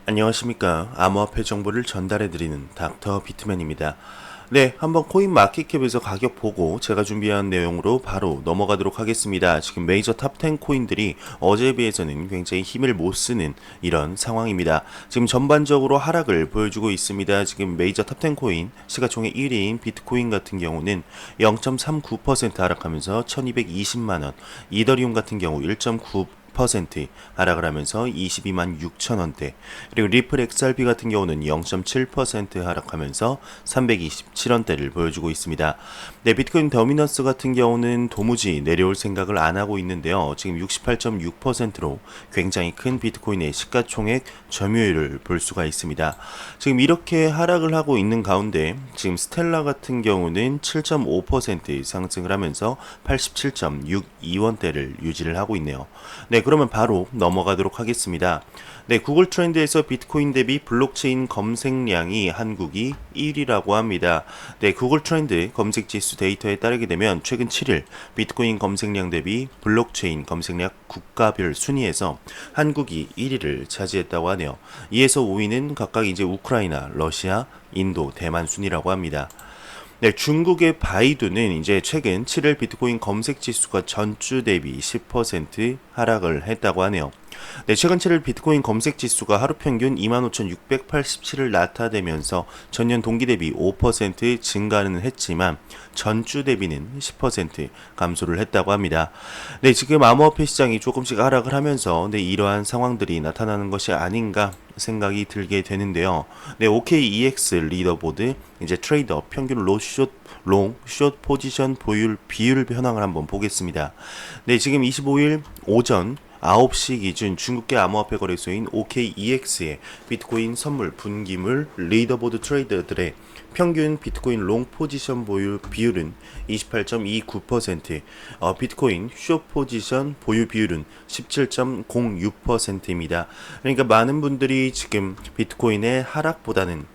안녕하십니까. 암호화폐 정보를 전달해드리는 닥터 비트맨입니다. 네, 한번 코인 마켓캡에서 가격 보고 제가 준비한 내용으로 바로 넘어가도록 하겠습니다. 지금 메이저 탑10 코인들이 어제에 비해서는 굉장히 힘을 못 쓰는 이런 상황입니다. 지금 전반적으로 하락을 보여주고 있습니다. 지금 메이저 탑10 코인 시가총액 1위인 비트코인 같은 경우는 0.39% 하락하면서 1220만원, 이더리움 같은 경우 1.9% 하락을 하면서 22만 6천 원대, 그리고 리플 XRP 같은 경우는 0.7% 하락하면서 327원대를 보여주고 있습니다. 네, 비트코인 더미넌스 같은 경우는 도무지 내려올 생각을 안 하고 있는데요. 지금 68.6%로 굉장히 큰 비트코인의 시가총액 점유율을 볼 수가 있습니다. 지금 이렇게 하락을 하고 있는 가운데 지금 스텔라 같은 경우는 7.5% 상승을 하면서 87.62원대를 유지를 하고 있네요. 네, 그러면 바로 넘어가도록 하겠습니다. 네, 구글 트렌드에서 비트코인 대비 블록체인 검색량이 한국이 1위라고 합니다. 네, 구글 트렌드 검색 지수 데이터에 따르게 되면 최근 7일 비트코인 검색량 대비 블록체인 검색량 국가별 순위에서 한국이 1위를 차지했다고 하네요. 이에서 5위는 각각 이제 우크라이나, 러시아, 인도, 대만 순이라고 합니다. 네, 중국의 바이두는 이제 최근 7일 비트코인 검색 지수가 전주 대비 10% 하락을 했다고 하네요. 네, 최근 7일 비트코인 검색 지수가 하루 평균 25,687을 나타내면서 전년 동기 대비 5% 증가는 했지만 전주 대비는 10% 감소를 했다고 합니다. 네, 지금 암호화폐 시장이 조금씩 하락을 하면서 네, 이러한 상황들이 나타나는 것이 아닌가 생각이 들게 되는데요. 네, OKEX 리더보드 이제 트레이더 평균 롱, 숏 포지션 보유 비율 현황을 한번 보겠습니다. 네, 지금 25일 오전 9시 기준 중국계 암호화폐 거래소인 OKEX의 비트코인 선물 분기물 리더보드 트레이더들의 평균 비트코인 롱 포지션 보유 비율은 28.29%, 비트코인 숏 포지션 보유 비율은 17.06%입니다. 그러니까 많은 분들이 지금 비트코인의 하락보다는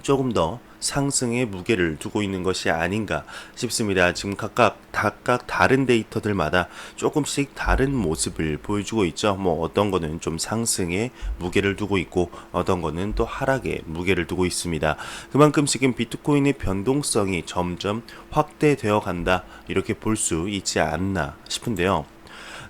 조금 더 상승의 무게를 두고 있는 것이 아닌가 싶습니다. 지금 각각 다른 데이터들마다 조금씩 다른 모습을 보여주고 있죠. 뭐 어떤 거는 좀 상승의 무게를 두고 있고 어떤 거는 또 하락의 무게를 두고 있습니다. 그만큼 지금 비트코인의 변동성이 점점 확대되어 간다 이렇게 볼 수 있지 않나 싶은데요.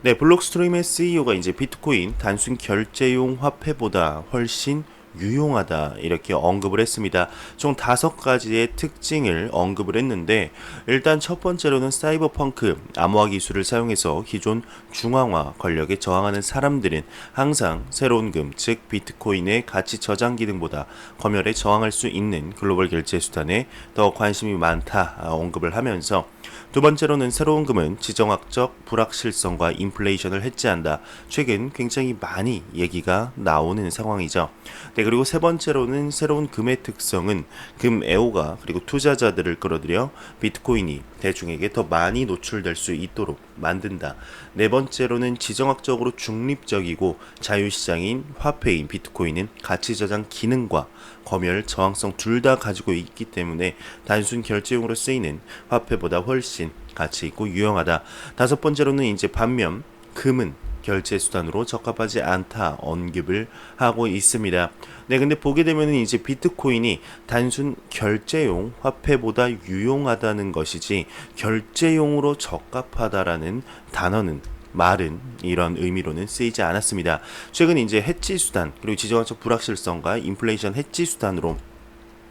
네, 블록스트림의 CEO가 이제 비트코인 단순 결제용 화폐보다 훨씬 유용하다 이렇게 언급을 했습니다. 총 5가지의 특징을 언급을 했는데 일단 첫 번째로는 사이버펑크 암호화 기술을 사용해서 기존 중앙화 권력에 저항하는 사람들은 항상 새로운 금, 즉 비트코인의 가치 저장 기능보다 검열에 저항할 수 있는 글로벌 결제 수단에 더 관심이 많다 언급을 하면서 두 번째로는 새로운 금은 지정학적 불확실성과 인플레이션을 해지한다. 최근 굉장히 많이 얘기가 나오는 상황이죠. 네, 그리고 세 번째로는 새로운 금의 특성은 금 애호가 그리고 투자자들을 끌어들여 비트코인이 대중에게 더 많이 노출될 수 있도록 만든다. 네 번째로는 지정학적으로 중립적이고 자유시장인 화폐인 비트코인은 가치 저장 기능과 검열 저항성 둘 다 가지고 있기 때문에 단순 결제용으로 쓰이는 화폐보다 훨씬 가치 있고 유용하다. 다섯 번째로는 이제 반면 금은 결제 수단으로 적합하지 않다 언급을 하고 있습니다. 네, 근데 보게 되면은 이제 비트코인이 단순 결제용 화폐보다 유용하다는 것이지 결제용으로 적합하다라는 단어는 말은 이런 의미로는 쓰이지 않았습니다. 최근 이제 해지 수단 그리고 지정학적 불확실성과 인플레이션 해지 수단으로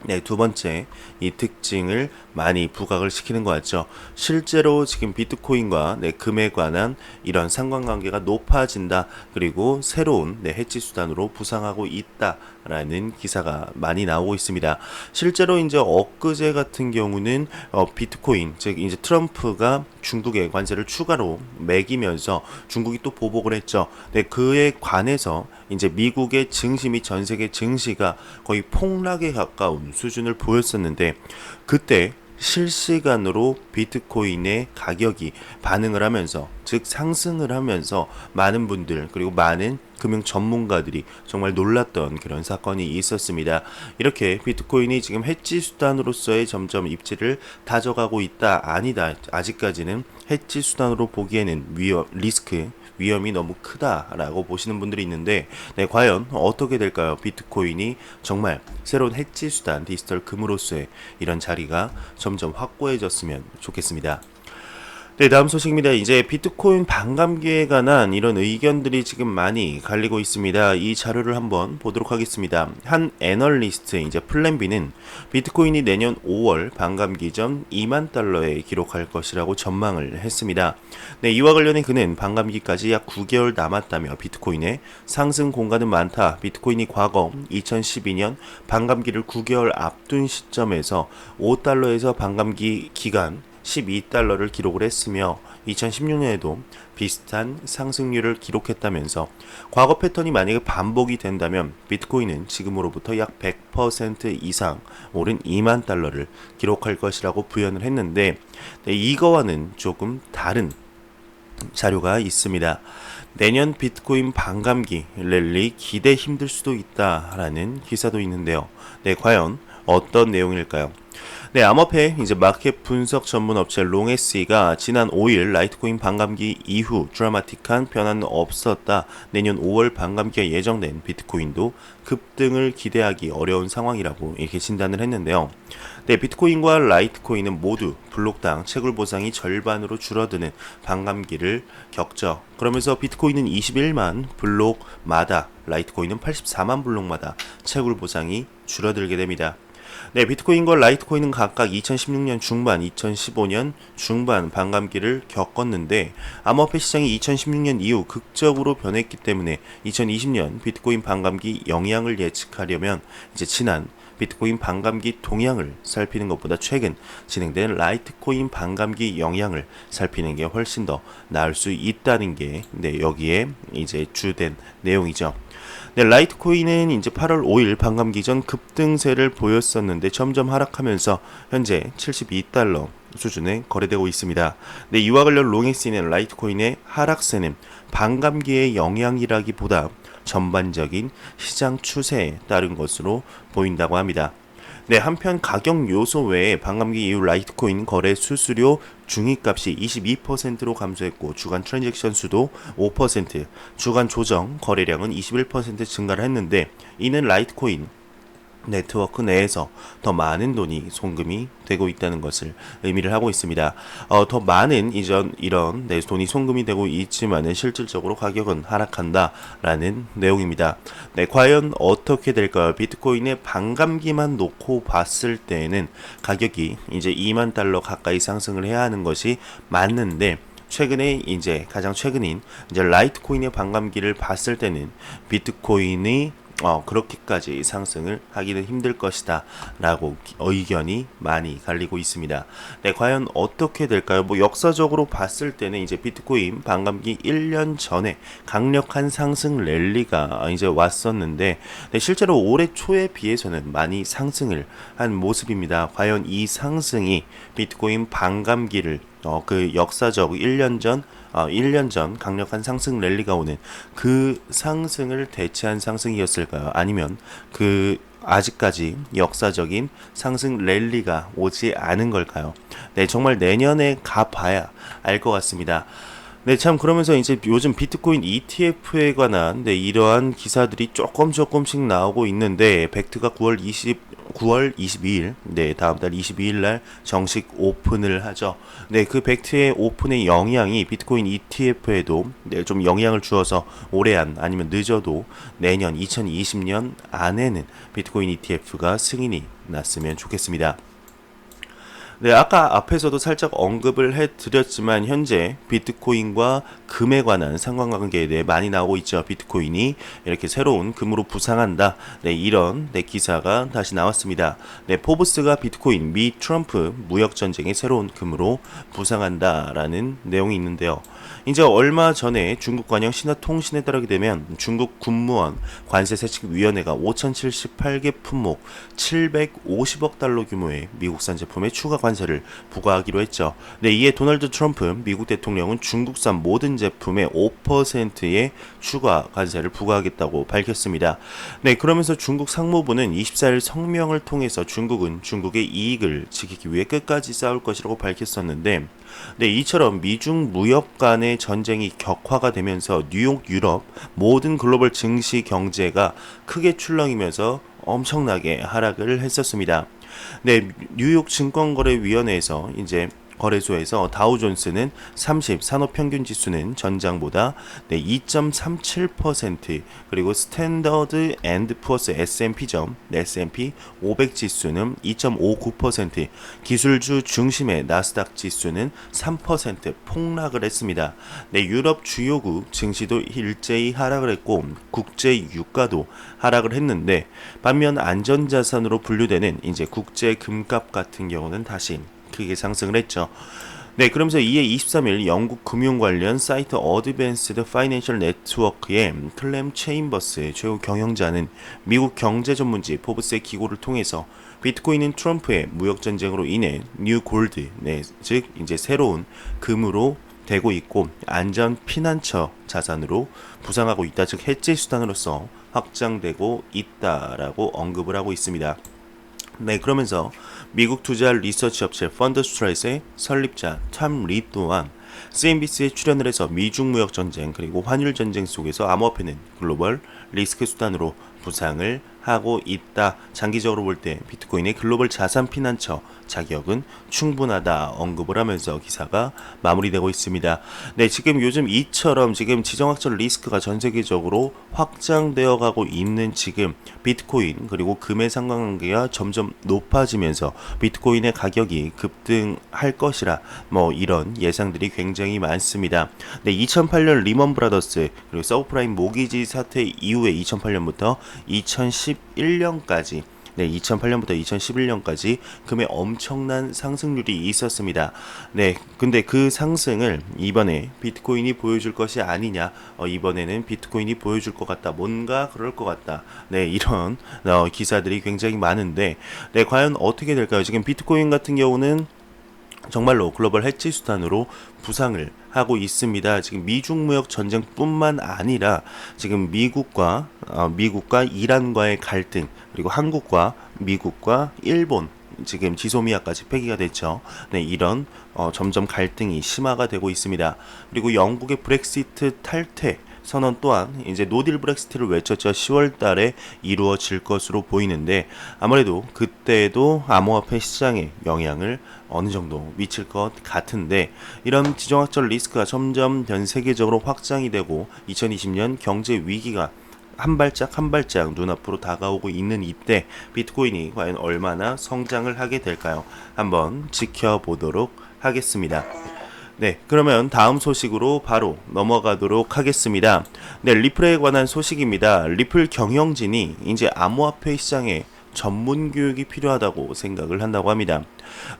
네, 두 번째 이 특징을 많이 부각을 시키는 것 같죠. 실제로 지금 비트코인과 금에 관한 이런 상관관계가 높아진다. 그리고 새로운 해지 수단으로 부상하고 있다라는 기사가 많이 나오고 있습니다. 실제로 이제 엊그제 같은 경우는 비트코인 즉 이제 트럼프가 중국에 관세를 추가로 매기면서 중국이 또 보복을 했죠. 네, 그에 관해서 이제 미국의 증시 및 전 세계 증시가 거의 폭락에 가까운 수준을 보였었는데 그때 실시간으로 비트코인의 가격이 반응을 하면서 즉 상승을 하면서 많은 분들 그리고 많은 금융 전문가들이 정말 놀랐던 그런 사건이 있었습니다. 이렇게 비트코인이 지금 해지 수단으로서의 점점 입지를 다져가고 있다 아니다 아직까지는 해지 수단으로 보기에는 리스크 위험이 너무 크다라고 보시는 분들이 있는데, 네, 과연 어떻게 될까요? 비트코인이 정말 새로운 해지 수단, 디지털 금으로서의 이런 자리가 점점 확고해졌으면 좋겠습니다. 네, 다음 소식입니다. 이제 비트코인 반감기에 관한 이런 의견들이 지금 많이 갈리고 있습니다. 이 자료를 한번 보도록 하겠습니다. 한 애널리스트, 이제 플랜비는 비트코인이 내년 5월 반감기 전 2만 달러에 기록할 것이라고 전망을 했습니다. 네, 이와 관련해 그는 반감기까지 약 9개월 남았다며 비트코인의 상승 공간은 많다. 비트코인이 과거 2012년 반감기를 9개월 앞둔 시점에서 5달러에서 반감기 기간 12달러를 기록을 했으며 2016년에도 비슷한 상승률을 기록했다면서 과거 패턴이 만약에 반복이 된다면 비트코인은 지금으로부터 약 100% 이상 오른 2만 달러를 기록할 것이라고 부연을 했는데, 네, 이거와는 조금 다른 자료가 있습니다. 내년 비트코인 반감기 랠리 기대 힘들 수도 있다라는 기사도 있는데요. 네, 과연 어떤 내용일까요? 네, 암호화폐 이제 마켓 분석 전문 업체 롱에스가 지난 5일 라이트코인 반감기 이후 드라마틱한 변화는 없었다. 내년 5월 반감기가 예정된 비트코인도 급등을 기대하기 어려운 상황이라고 이렇게 진단을 했는데요. 네, 비트코인과 라이트코인은 모두 블록당 채굴 보상이 절반으로 줄어드는 반감기를 겪죠. 그러면서 비트코인은 21만 블록마다, 라이트코인은 84만 블록마다 채굴 보상이 줄어들게 됩니다. 네, 비트코인과 라이트코인은 각각 2016년 중반, 2015년 중반 반감기를 겪었는데, 암호화폐 시장이 2016년 이후 극적으로 변했기 때문에 2020년 비트코인 반감기 영향을 예측하려면 이제 지난 비트코인 반감기 동향을 살피는 것보다 최근 진행된 라이트코인 반감기 영향을 살피는 게 훨씬 더 나을 수 있다는 게, 네, 여기에 이제 주된 내용이죠. 네, 라이트코인은 이제 8월 5일 반감기 전 급등세를 보였었는데 점점 하락하면서 현재 72달러 수준에 거래되고 있습니다. 네, 이와 관련 롱엑스는 라이트코인의 하락세는 반감기의 영향이라기보다 전반적인 시장 추세에 따른 것으로 보인다고 합니다. 네, 한편 가격 요소 외에 반감기 이후 라이트코인 거래 수수료 중위값이 22%로 감소했고 주간 트랜잭션 수도 5%, 주간 조정 거래량은 21% 증가를 했는데, 이는 라이트코인 네트워크 내에서 더 많은 돈이 송금이 되고 있다는 것을 의미를 하고 있습니다. 더 많은 이런 돈이 송금이 되고 있지만은 실질적으로 가격은 하락한다라는 내용입니다. 네, 과연 어떻게 될까요? 비트코인의 반감기만 놓고 봤을 때에는 가격이 이제 2만 달러 가까이 상승을 해야 하는 것이 맞는데, 최근에 이제 가장 최근인 이제 라이트코인의 반감기를 봤을 때는 비트코인이 그렇게까지 상승을 하기는 힘들 것이다 라고 의견이 많이 갈리고 있습니다. 네, 과연 어떻게 될까요? 뭐 역사적으로 봤을 때는 이제 비트코인 반감기 1년 전에 강력한 상승 랠리가 이제 왔었는데, 네, 실제로 올해 초에 비해서는 많이 상승을 한 모습입니다. 과연 이 상승이 비트코인 반감기를 그 역사적 1년 전 강력한 상승 랠리가 오는 그 상승을 대체한 상승이었을까요? 아니면 그 아직까지 역사적인 상승 랠리가 오지 않은 걸까요? 네, 정말 내년에 가봐야 알 것 같습니다. 네, 참 그러면서 이제 요즘 비트코인 ETF에 관한 이러한 기사들이 조금씩 나오고 있는데, 벡트가 9월 22일, 네, 다음 달 22일 날 정식 오픈을 하죠. 네, 그 벡트의 오픈의 영향이 비트코인 ETF에도 좀 영향을 주어서 올해 아니면 늦어도 내년 2020년 안에는 비트코인 ETF가 승인이 났으면 좋겠습니다. 네, 아까 앞에서도 살짝 언급을 해드렸지만 현재 비트코인과 금에 관한 상관관계에 대해 많이 나오고 있죠. 비트코인이 이렇게 새로운 금으로 부상한다. 네, 이런 기사가 다시 나왔습니다. 네, 포브스가 비트코인 미 트럼프 무역전쟁의 새로운 금으로 부상한다라는 내용이 있는데요. 이제 얼마 전에 중국 관영 신화통신에 따르게 되면 중국 군무원 관세세칙위원회가 5,078개 품목 750억 달러 규모의 미국산 제품의 추가 관세를 부과하기로 했죠. 네, 이에 도널드 트럼프 미국 대통령은 중국산 모든 제품에 5%의 추가 관세를 부과하겠다고 밝혔습니다. 네, 그러면서 중국 상무부는 24일 성명을 통해서 중국은 중국의 이익을 지키기 위해 끝까지 싸울 것이라고 밝혔었는데, 네, 이처럼 미중 무역 간의 전쟁이 격화가 되면서 뉴욕, 유럽 모든 글로벌 증시 경제가 크게 출렁이면서 엄청나게 하락을 했었습니다. 네, 뉴욕 증권거래위원회에서 이제 거래소에서 다우존스는 30 산업평균지수는 전장보다 2.37%, 그리고 스탠더드 앤드 푸어스 S&P 500 지수는 2.59%, 기술주 중심의 나스닥 지수는 3% 폭락을 했습니다. 네, 유럽 주요국 증시도 일제히 하락을 했고 국제 유가도 하락을 했는데, 반면 안전자산으로 분류되는 이제 국제 금값 같은 경우는 다시 크게 상승을 했죠. 네, 그러면서 이에 23일 영국 금융 관련 사이트 어드밴스드 파이낸셜 네트워크의 클램 체인버스 최고 경영자는 미국 경제 전문지 포브스의 기고를 통해서 비트코인은 트럼프의 무역 전쟁으로 인해 뉴 골드, 네, 즉 이제 새로운 금으로 되고 있고 안전 피난처 자산으로 부상하고 있다, 즉 해지 수단으로서 확장되고 있다라고 언급을 하고 있습니다. 네, 그러면서 미국 투자 리서치 업체 펀더스트레이트의 설립자 톰 리 또한 CNBC에 출연을 해서 미중 무역 전쟁 그리고 환율 전쟁 속에서 암호화폐는 글로벌 리스크 수단으로 부상을 하고 있다. 장기적으로 볼 때 비트코인의 글로벌 자산 피난처 자격은 충분하다 언급을 하면서 기사가 마무리되고 있습니다. 네, 지금 요즘 이처럼 지금 지정학적 리스크가 전 세계적으로 확장되어 가고 있는 지금 비트코인 그리고 금의 상관관계가 점점 높아지면서 비트코인의 가격이 급등할 것이라 뭐 이런 예상들이 굉장히 많습니다. 네, 2008년 리먼 브라더스 그리고 서브프라임 모기지 사태 이후에 2008년부터 2011년까지, 네, 2008년부터 2011년까지 금의 엄청난 상승률이 있었습니다. 네, 근데 그 상승을 이번에 비트코인이 보여줄 것이 아니냐, 이번에는 비트코인이 보여줄 것 같다, 뭔가 그럴 것 같다. 네, 이런 기사들이 굉장히 많은데, 네, 과연 어떻게 될까요? 지금 비트코인 같은 경우는 정말로 글로벌 해치 수단으로 부상을 하고 있습니다. 지금 미중 무역 전쟁뿐만 아니라 지금 미국과 이란과의 갈등, 그리고 한국과 미국과 일본 지금 지소미아까지 폐기가 됐죠. 네, 이런 점점 갈등이 심화가 되고 있습니다. 그리고 영국의 브렉시트 탈퇴 선언 또한 이제 노딜 브렉시트를 외쳤죠. 10월 달에 이루어질 것으로 보이는데, 아무래도 그때에도 암호화폐 시장에 영향을 어느 정도 미칠 것 같은데, 이런 지정학적 리스크가 점점 전 세계적으로 확장이 되고 2020년 경제 위기가 한 발짝 한 발짝 눈앞으로 다가오고 있는 이때 비트코인이 과연 얼마나 성장을 하게 될까요? 한번 지켜보도록 하겠습니다. 네, 그러면 다음 소식으로 바로 넘어가도록 하겠습니다. 네, 리플에 관한 소식입니다. 리플 경영진이 이제 암호화폐 시장에 전문 교육이 필요하다고 생각을 한다고 합니다.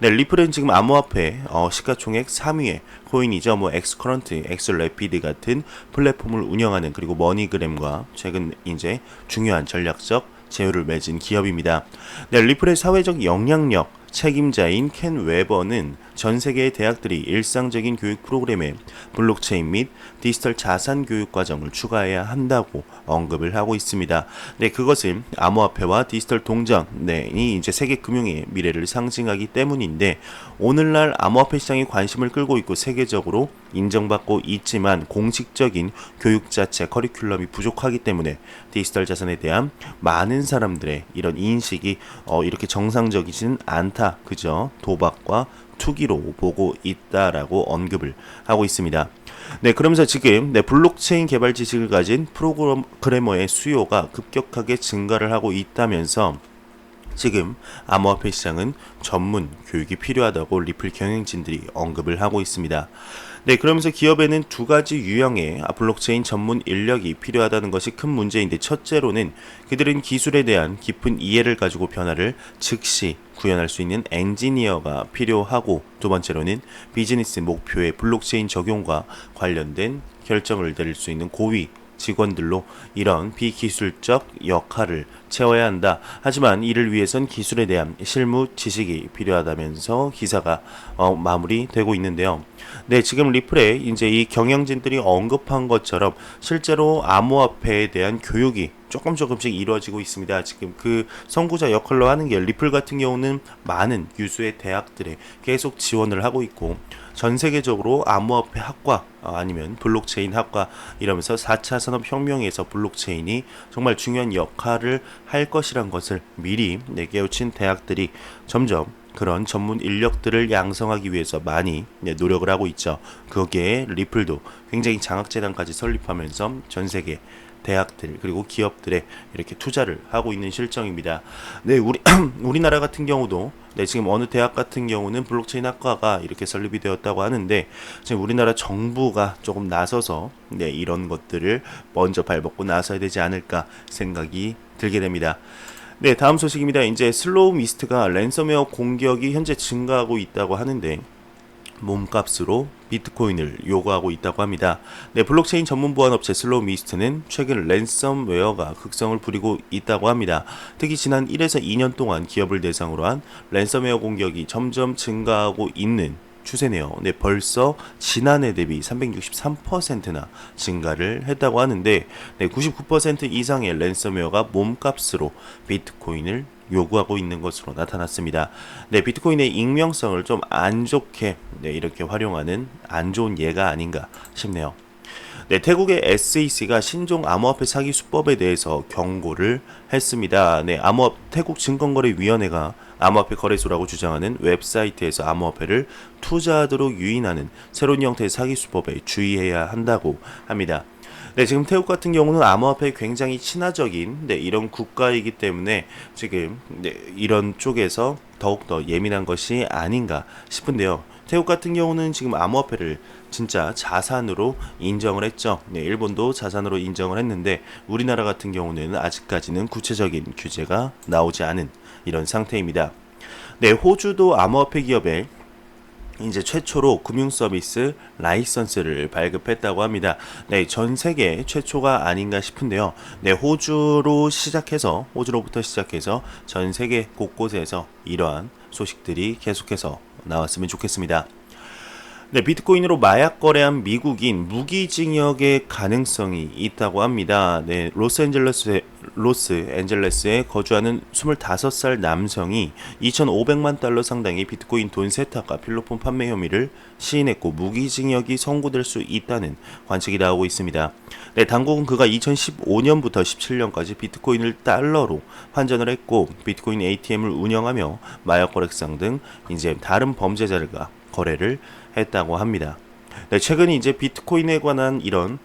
네, 리플은 지금 암호화폐 시가총액 3위의 코인이죠. 뭐 엑스커런트, 엑스래피드 같은 플랫폼을 운영하는, 그리고 머니그램과 최근 이제 중요한 전략적 제휴를 맺은 기업입니다. 네, 리플의 사회적 영향력 책임자인 켄 웨버는 전 세계의 대학들이 일상적인 교육 프로그램에 블록체인 및 디지털 자산 교육 과정을 추가해야 한다고 언급을 하고 있습니다. 네, 그것은 암호화폐와 디지털 동전, 네, 이 이제 세계 금융의 미래를 상징하기 때문인데, 오늘날 암호화폐 시장이 관심을 끌고 있고 세계적으로 인정받고 있지만 공식적인 교육 자체 커리큘럼이 부족하기 때문에 디지털 자산에 대한 많은 사람들의 이런 인식이 이렇게 정상적이지는 않다, 그죠? 도박과 투기로 보고 있다라고 언급을 하고 있습니다. 네, 그러면서 지금 블록체인 개발 지식을 가진 프로그래머의 수요가 급격하게 증가를 하고 있다면서 지금 암호화폐 시장은 전문 교육이 필요하다고 리플 경영진들이 언급을 하고 있습니다. 네, 그러면서 기업에는 두 가지 유형의 블록체인 전문 인력이 필요하다는 것이 큰 문제인데, 첫째로는 그들은 기술에 대한 깊은 이해를 가지고 변화를 즉시 구현할 수 있는 엔지니어가 필요하고, 두 번째로는 비즈니스 목표의 블록체인 적용과 관련된 결정을 내릴 수 있는 고위 직원들로 이런 비기술적 역할을 채워야 한다. 하지만 이를 위해선 기술에 대한 실무 지식이 필요하다면서 기사가 마무리되고 있는데요. 네, 지금 리플에 이제 이 경영진들이 언급한 것처럼 실제로 암호화폐에 대한 교육이 조금씩 이루어지고 있습니다. 지금 그 선구자 역할로 하는 게 리플 같은 경우는 많은 유수의 대학들에 계속 지원을 하고 있고 전 세계적으로 암호화폐 학과 아니면 블록체인 학과 이러면서 4차 산업혁명에서 블록체인이 정말 중요한 역할을 할 것이란 것을 미리 깨우친 대학들이 점점 그런 전문 인력들을 양성하기 위해서 많이 노력을 하고 있죠. 거기에 리플도 굉장히 장학재단까지 설립하면서 전 세계 대학들 그리고 기업들에 이렇게 투자를 하고 있는 실정입니다. 네, 우리나라 같은 경우도 지금 어느 대학 같은 경우는 블록체인 학과가 이렇게 설립이 되었다고 하는데 지금 우리나라 정부가 조금 나서서 이런 것들을 먼저 발벗고 나서야 되지 않을까 생각이 들게 됩니다. 네, 다음 소식입니다. 이제 슬로우 미스트가 랜섬웨어 공격이 현재 증가하고 있다고 하는데 몸값으로 비트코인을 요구하고 있다고 합니다. 네, 블록체인 전문 보안 업체 슬로우 미스트는 최근 랜섬웨어가 극성을 부리고 있다고 합니다. 특히 지난 1에서 2년 동안 기업을 대상으로 한 랜섬웨어 공격이 점점 증가하고 있는 추세네요. 네, 벌써 지난해 대비 363%나 증가를 했다고 하는데 99% 이상의 랜섬웨어가 몸값으로 비트코인을 요구하고 있는 것으로 나타났습니다. 네, 비트코인의 익명성을 좀 안 좋게 이렇게 활용하는 안 좋은 예가 아닌가 싶네요. 네, 태국의 SEC가 신종 암호화폐 사기 수법에 대해서 경고를 했습니다. 네, 태국 증권거래위원회가 암호화폐 거래소라고 주장하는 웹사이트에서 암호화폐를 투자하도록 유인하는 새로운 형태의 사기 수법에 주의해야 한다고 합니다. 네, 지금 태국 같은 경우는 암호화폐에 굉장히 친화적인 이런 국가이기 때문에 지금 이런 쪽에서 더욱더 예민한 것이 아닌가 싶은데요. 태국 같은 경우는 지금 암호화폐를 진짜 자산으로 인정을 했죠. 네, 일본도 자산으로 인정을 했는데 우리나라 같은 경우는 아직까지는 구체적인 규제가 나오지 않은 이런 상태입니다. 네, 호주도 암호화폐 기업에 이제 최초로 금융 서비스 라이선스를 발급했다고 합니다. 네, 전 세계 최초가 아닌가 싶은데요. 네, 호주로부터 시작해서 전 세계 곳곳에서 이러한 소식들이 계속해서 나왔으면 좋겠습니다. 네, 비트코인으로 마약 거래한 미국인 무기징역의 가능성이 있다고 합니다. 네, 로스앤젤레스에 거주하는 25살 남성이 2,500만 달러 상당의 비트코인 돈 세탁과 필로폰 판매 혐의를 시인했고 무기징역이 선고될 수 있다는 관측이 나오고 있습니다. 네, 당국은 그가 2015년부터 17년까지 비트코인을 달러로 환전을 했고 비트코인 ATM을 운영하며 마약 거래상 등 이제 다른 범죄자들과 거래를 했다고 합니다. 네, 최근 이제 비트코인에 관한 이런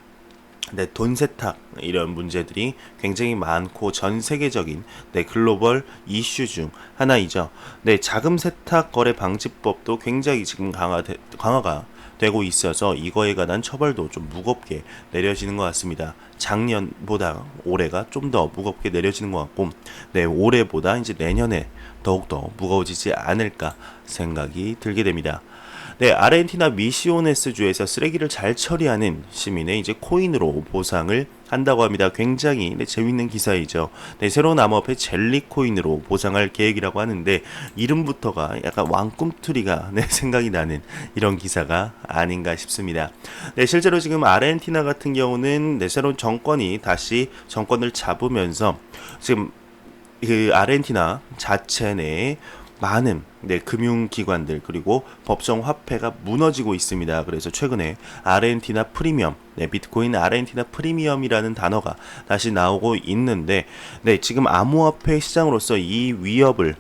돈 세탁 이런 문제들이 굉장히 많고 전 세계적인 글로벌 이슈 중 하나이죠. 네, 자금 세탁 거래 방지법도 굉장히 지금 강화가 되고 있어서 이거에 관한 처벌도 좀 무겁게 내려지는 것 같습니다. 작년보다 올해가 좀 더 무겁게 내려지는 것 같고, 네, 올해보다 이제 내년에 더욱더 무거워지지 않을까 생각이 들게 됩니다. 네, 아르헨티나 미시오네스 주에서 쓰레기를 잘 처리하는 시민의 이제 코인으로 보상을 한다고 합니다. 굉장히 재밌는 기사이죠. 네, 새로운 암호화폐 젤리 코인으로 보상할 계획이라고 하는데 이름부터가 약간 왕꿈투리가 생각이 나는 이런 기사가 아닌가 싶습니다. 네, 실제로 지금 아르헨티나 같은 경우는 새로운 정권이 다시 정권을 잡으면서 지금 그 아르헨티나 자체 내에 많은 금융기관들 그리고 법정 화폐가 무너지고 있습니다. 그래서 최근에 아르헨티나 프리미엄, 비트코인 아르헨티나 프리미엄이라는 단어가 다시 나오고 있는데, 지금 암호화폐 시장으로서 이 위험을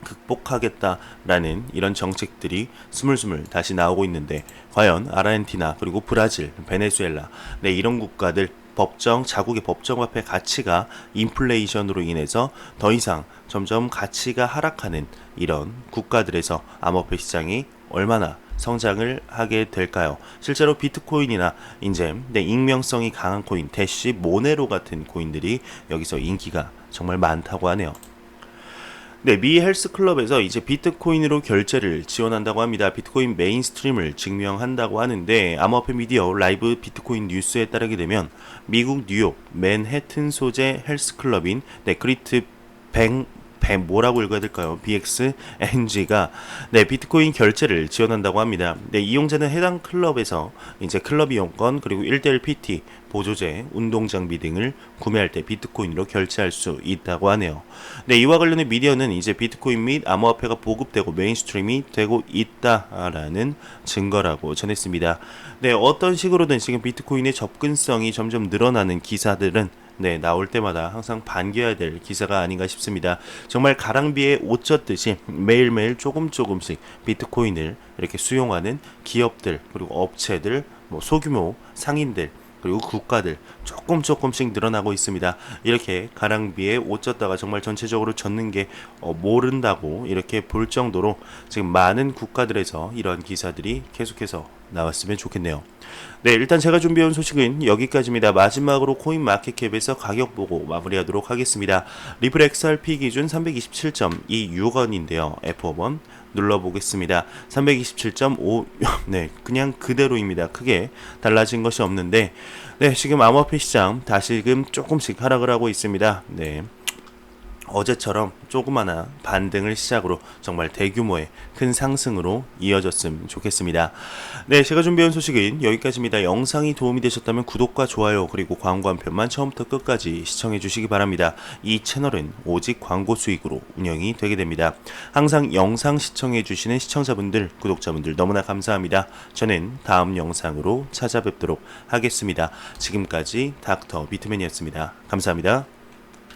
극복하겠다라는 이런 정책들이 스물스물 다시 나오고 있는데, 과연 아르헨티나 그리고 브라질, 베네수엘라, 이런 국가들 자국의 법정 화폐 가치가 인플레이션으로 인해서 더 이상 점점 가치가 하락하는 이런 국가들에서 암호화폐 시장이 얼마나 성장을 하게 될까요? 실제로 비트코인이나 이제 익명성이 강한 코인, 대쉬, 모네로 같은 코인들이 여기서 인기가 정말 많다고 하네요. 네, 미 헬스클럽에서 이제 비트코인으로 결제를 지원한다고 합니다. 비트코인 메인스트림을 증명한다고 하는데 암호화폐 미디어 라이브 비트코인 뉴스에 따르게 되면 미국 뉴욕 맨해튼 소재 헬스클럽인 그리트 뱅 뭐라고 읽어야 될까요? BXNG가 비트코인 결제를 지원한다고 합니다. 이용자는 해당 클럽에서 이제 클럽 이용권 그리고 1대1 PT, 보조제, 운동 장비 등을 구매할 때 비트코인으로 결제할 수 있다고 하네요. 이와 관련해 미디어는 이제 비트코인 및 암호화폐가 보급되고 메인스트림이 되고 있다라는 증거라고 전했습니다. 어떤 식으로든 지금 비트코인의 접근성이 점점 늘어나는 기사들은 나올 때마다 항상 반겨야 될 기사가 아닌가 싶습니다. 정말 가랑비에 옷 젖듯이 매일매일 조금씩 비트코인을 이렇게 수용하는 기업들 그리고 업체들, 소규모 상인들 그리고 국가들 조금씩 늘어나고 있습니다. 이렇게 가랑비에 옷 젖다가 정말 전체적으로 젖는 게 모른다고 이렇게 볼 정도로 지금 많은 국가들에서 이런 기사들이 계속해서 나왔으면 좋겠네요. 일단 제가 준비해온 소식은 여기까지입니다. 마지막으로 코인마켓캡에서 가격 보고 마무리하도록 하겠습니다. 리플 XRP 기준 327.26원인데요. F5번 눌러보겠습니다. 327.5 그냥 그대로입니다. 크게 달라진 것이 없는데 지금 암호화폐 시장 다시금 조금씩 하락을 하고 있습니다. 어제처럼 조그마한 반등을 시작으로 정말 대규모의 큰 상승으로 이어졌으면 좋겠습니다. 제가 준비한 소식은 여기까지입니다. 영상이 도움이 되셨다면 구독과 좋아요 그리고 광고 한 편만 처음부터 끝까지 시청해 주시기 바랍니다. 이 채널은 오직 광고 수익으로 운영이 되게 됩니다. 항상 영상 시청해 주시는 시청자분들, 구독자분들 너무나 감사합니다. 저는 다음 영상으로 찾아뵙도록 하겠습니다. 지금까지 닥터 비트맨이었습니다. 감사합니다.